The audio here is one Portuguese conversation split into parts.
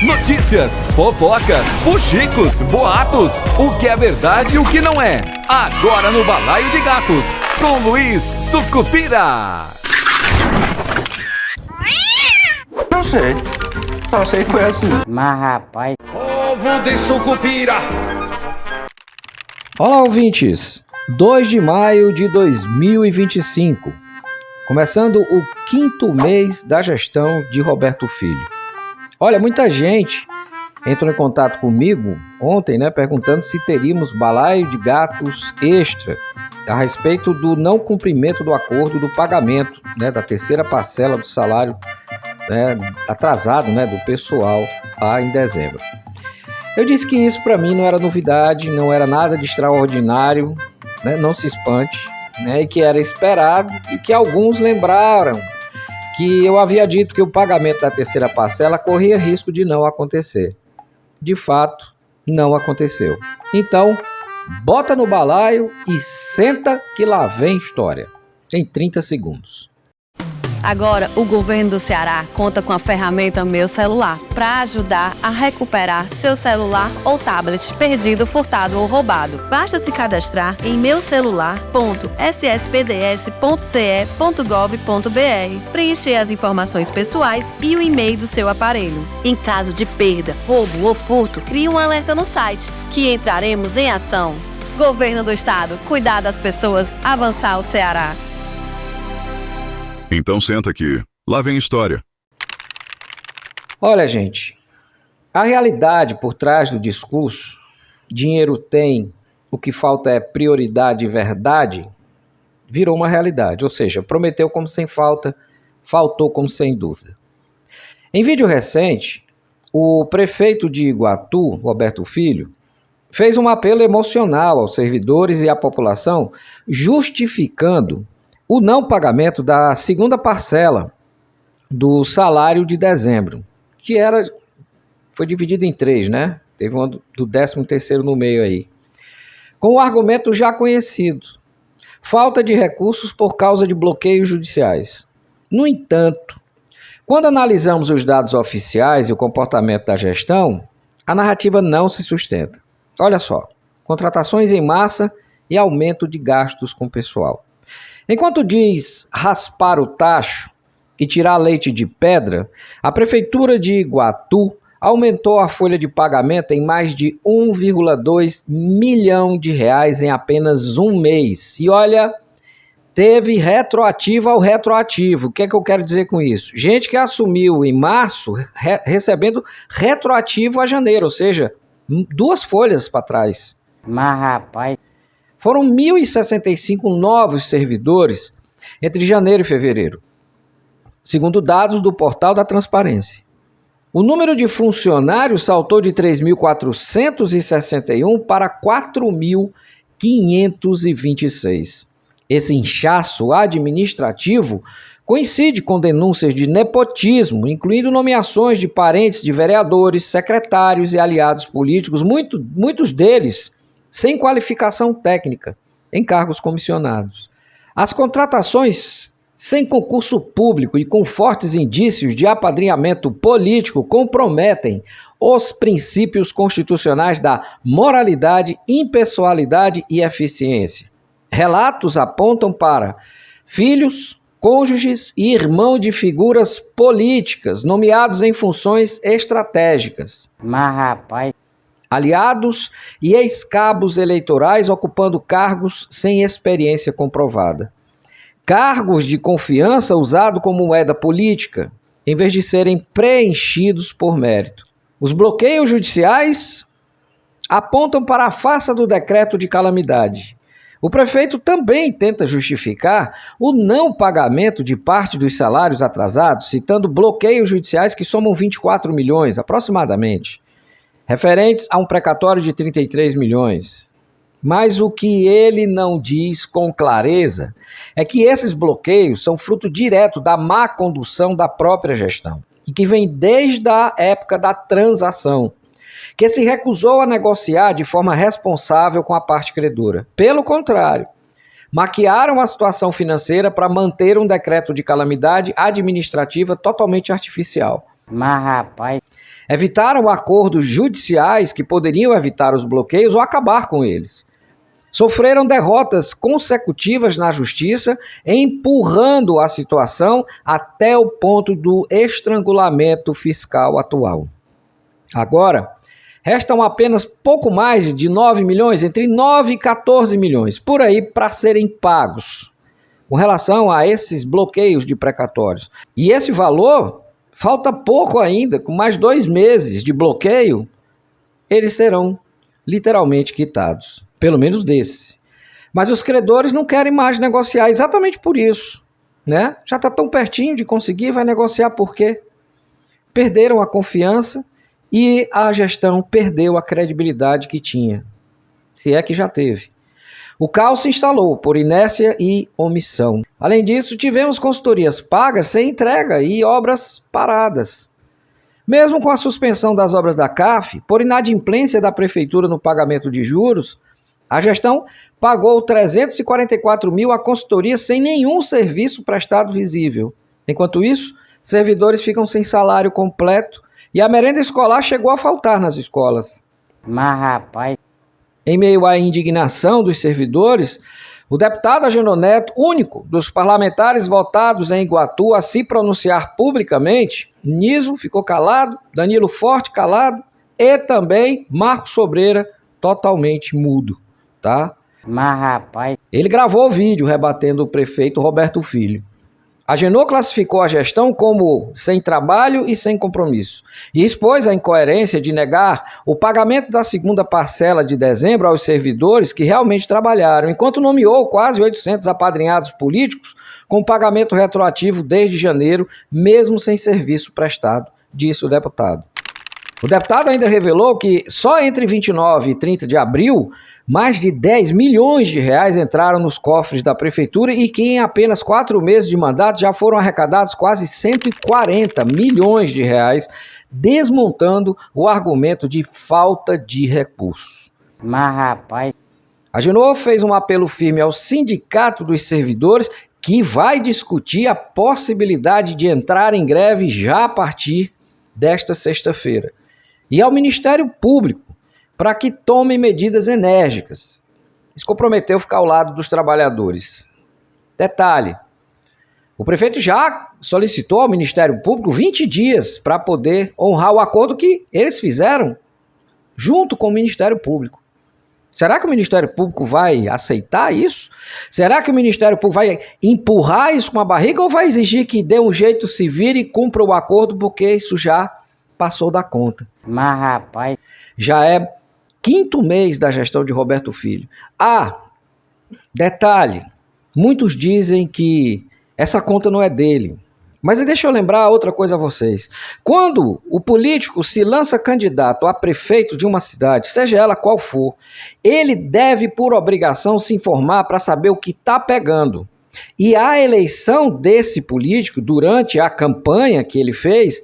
Notícias, fofocas, fuxicos, boatos, o que é verdade e o que não é. Agora no Balaio de Gatos, com Luiz Sucupira. Não sei. Só sei que foi assim. Mas rapaz... Povo de Sucupira. Olá, ouvintes! 2 de maio de 2025. Começando o 5º mês da gestão de Roberto Filho. Olha, muita gente entrou em contato comigo ontem, perguntando se teríamos balaio de gatos extra a respeito do não cumprimento do acordo do pagamento, da terceira parcela do salário atrasado, do pessoal lá em dezembro. Eu disse que isso para mim não era novidade, não era nada de extraordinário, não se espante, e que era esperado e que alguns lembraram que eu havia dito que o pagamento da terceira parcela corria risco de não acontecer. De fato, não aconteceu. Então, bota no balaio e senta que lá vem história. Em 30 segundos. Agora, o governo do Ceará conta com a ferramenta Meu Celular para ajudar a recuperar seu celular ou tablet perdido, furtado ou roubado. Basta se cadastrar em meucelular.sspds.ce.gov.br, preencher as informações pessoais e o e-mail do seu aparelho. Em caso de perda, roubo ou furto, crie um alerta no site, que entraremos em ação. Governo do Estado, cuidar das pessoas, avançar o Ceará. Então senta aqui. Lá vem história. Olha, gente, a realidade por trás do discurso, dinheiro tem, o que falta é prioridade e verdade, virou uma realidade. Ou seja, prometeu como sem falta, faltou como sem dúvida. Em vídeo recente, o prefeito de Iguatu, Roberto Filho, fez um apelo emocional aos servidores e à população, justificando o não pagamento da segunda parcela do salário de dezembro, que foi dividido em 3, Teve um do 13º no meio aí. Com o argumento já conhecido: falta de recursos por causa de bloqueios judiciais. No entanto, quando analisamos os dados oficiais e o comportamento da gestão, a narrativa não se sustenta. Olha só, contratações em massa e aumento de gastos com pessoal. Enquanto diz raspar o tacho e tirar leite de pedra, a Prefeitura de Iguatu aumentou a folha de pagamento em mais de 1,2 milhão de reais em apenas um mês. E olha, teve retroativo ao retroativo. O que é que eu quero dizer com isso? Gente que assumiu em março recebendo retroativo a janeiro, ou seja, 2 folhas para trás. Mas rapaz... Foram 1.065 novos servidores entre janeiro e fevereiro, segundo dados do Portal da Transparência. O número de funcionários saltou de 3.461 para 4.526. Esse inchaço administrativo coincide com denúncias de nepotismo, incluindo nomeações de parentes de vereadores, secretários e aliados políticos, muitos deles sem qualificação técnica, em cargos comissionados. As contratações sem concurso público e com fortes indícios de apadrinhamento político comprometem os princípios constitucionais da moralidade, impessoalidade e eficiência. Relatos apontam para filhos, cônjuges e irmão de figuras políticas nomeados em funções estratégicas. Mas rapaz... aliados e ex-cabos eleitorais ocupando cargos sem experiência comprovada. Cargos de confiança usados como moeda política, em vez de serem preenchidos por mérito. Os bloqueios judiciais apontam para a farsa do decreto de calamidade. O prefeito também tenta justificar o não pagamento de parte dos salários atrasados, citando bloqueios judiciais que somam 24 milhões, aproximadamente, referentes a um precatório de 33 milhões. Mas o que ele não diz com clareza é que esses bloqueios são fruto direto da má condução da própria gestão e que vem desde a época da transação, que se recusou a negociar de forma responsável com a parte credora. Pelo contrário, maquiaram a situação financeira para manter um decreto de calamidade administrativa totalmente artificial. Mas rapaz... Evitaram acordos judiciais que poderiam evitar os bloqueios ou acabar com eles. Sofreram derrotas consecutivas na justiça, empurrando a situação até o ponto do estrangulamento fiscal atual. Agora, restam apenas pouco mais de 9 milhões, entre 9 e 14 milhões, por aí, para serem pagos com relação a esses bloqueios de precatórios. E esse valor, falta pouco ainda, com mais 2 meses de bloqueio, eles serão literalmente quitados, pelo menos desse. Mas os credores não querem mais negociar, exatamente por isso, né? Já está tão pertinho de conseguir, vai negociar por quê? Perderam a confiança e a gestão perdeu a credibilidade que tinha, se é que já teve. O caos se instalou por inércia e omissão. Além disso, tivemos consultorias pagas sem entrega e obras paradas. Mesmo com a suspensão das obras da CAF, por inadimplência da prefeitura no pagamento de juros, a gestão pagou 344 mil a consultoria sem nenhum serviço prestado visível. Enquanto isso, servidores ficam sem salário completo e a merenda escolar chegou a faltar nas escolas. Mas, rapaz, Em meio à indignação dos servidores, o deputado Agenor Neto, único dos parlamentares votados em Iguatu a se pronunciar publicamente, Niso ficou calado, Danilo Forte calado e também Marcos Sobreira totalmente mudo, tá? mas, rapaz, Ele gravou o vídeo rebatendo o prefeito Roberto Filho. Agenor classificou a gestão como sem trabalho e sem compromisso e expôs a incoerência de negar o pagamento da segunda parcela de dezembro aos servidores que realmente trabalharam, enquanto nomeou quase 800 apadrinhados políticos com pagamento retroativo desde janeiro, mesmo sem serviço prestado, disse o deputado. O deputado ainda revelou que só entre 29 e 30 de abril, mais de 10 milhões de reais entraram nos cofres da prefeitura e que em apenas 4 meses de mandato já foram arrecadados quase 140 milhões de reais, desmontando o argumento de falta de recursos. mas, rapaz, Agenor fez um apelo firme ao Sindicato dos Servidores, que vai discutir a possibilidade de entrar em greve já a partir desta sexta-feira, e ao Ministério Público, para que tomem medidas enérgicas. Se comprometeu a ficar ao lado dos trabalhadores. Detalhe, o prefeito já solicitou ao Ministério Público 20 dias para poder honrar o acordo que eles fizeram junto com o Ministério Público. Será que o Ministério Público vai aceitar isso? Será que o Ministério Público vai empurrar isso com a barriga ou vai exigir que dê um jeito, se vire e cumpra o acordo porque isso já passou da conta? mas, rapaz, Já é 5º mês da gestão de Roberto Filho. Detalhe, muitos dizem que essa conta não é dele. Mas deixa eu lembrar outra coisa a vocês. Quando o político se lança candidato a prefeito de uma cidade, seja ela qual for, ele deve, por obrigação, se informar para saber o que está pegando. E a eleição desse político, durante a campanha que ele fez,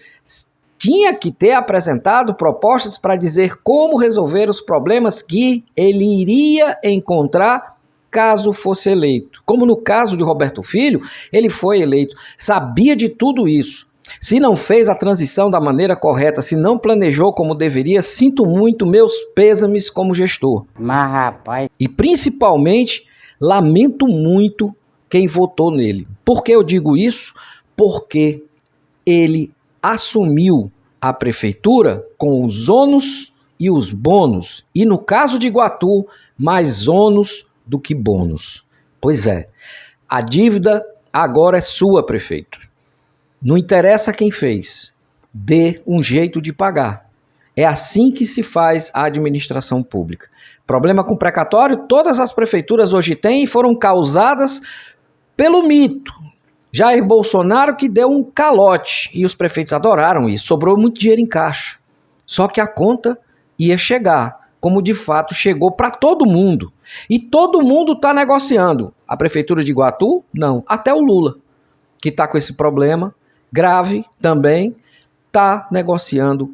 tinha que ter apresentado propostas para dizer como resolver os problemas que ele iria encontrar caso fosse eleito. Como no caso de Roberto Filho, ele foi eleito, sabia de tudo isso. Se não fez a transição da maneira correta, se não planejou como deveria, sinto muito, meus pêsames como gestor. mas, rapaz, E principalmente, lamento muito quem votou nele. Por que eu digo isso? Porque ele assumiu a prefeitura com os ônus e os bônus. E no caso de Iguatu, mais ônus do que bônus. Pois é, a dívida agora é sua, prefeito. Não interessa quem fez, dê um jeito de pagar. É assim que se faz a administração pública. Problema com precatório, todas as prefeituras hoje têm e foram causadas pelo mito. Jair Bolsonaro que deu um calote e os prefeitos adoraram isso, sobrou muito dinheiro em caixa. Só que a conta ia chegar, como de fato chegou para todo mundo. E todo mundo está negociando. A prefeitura de Iguatu, não. Até o Lula, que está com esse problema grave também, está negociando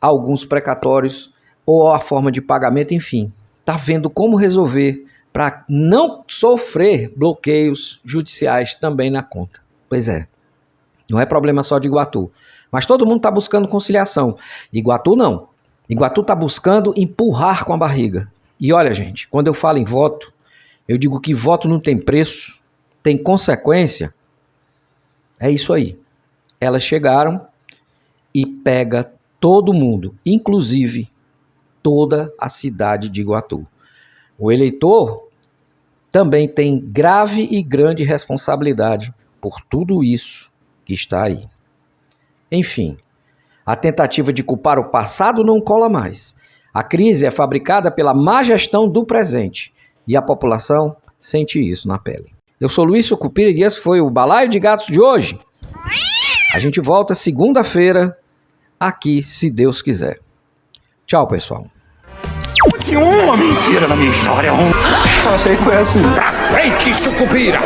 alguns precatórios ou a forma de pagamento, enfim. Está vendo como resolver para não sofrer bloqueios judiciais também na conta. Pois é, não é problema só de Iguatu. Mas todo mundo está buscando conciliação. Iguatu não. Iguatu está buscando empurrar com a barriga. E olha, gente, quando eu falo em voto, eu digo que voto não tem preço, tem consequência. É isso aí. Elas chegaram e pega todo mundo, inclusive toda a cidade de Iguatu. O eleitor também tem grave e grande responsabilidade por tudo isso que está aí. Enfim, a tentativa de culpar o passado não cola mais. A crise é fabricada pela má gestão do presente e a população sente isso na pele. Eu sou Luiz Sucupira e esse foi o Balaio de Gatos de hoje. A gente volta segunda-feira aqui, se Deus quiser. Tchau, pessoal. Tinha uma mentira na minha história. Só sei que foi assim. Pra frente, Sucupira!